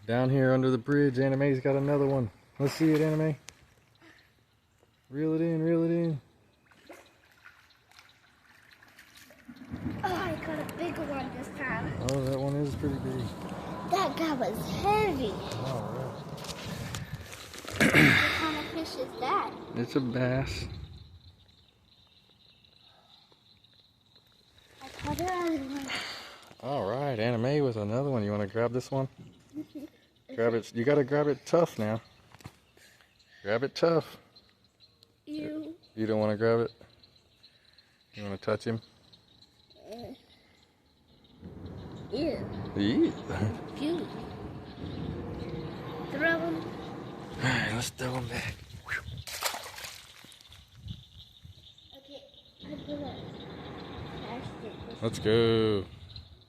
Down here under the bridge, Annamae's got another one. Let's see it, Annamae. Reel it in, reel it in. Oh, I got a bigger one this time. Oh, that one is pretty big. That guy was heavy. All What kind of fish is that? right. It's a bass. I caught another one. All right, Annamae with another one. You want to grab this one? Grab it. You got to grab it tough now. Grab it tough. You. You don't want to grab it? You want to touch him? Ew. Ew. Ew. Throw him. All right, let's throw him back. Okay, I'm gonna cast it. Let's go.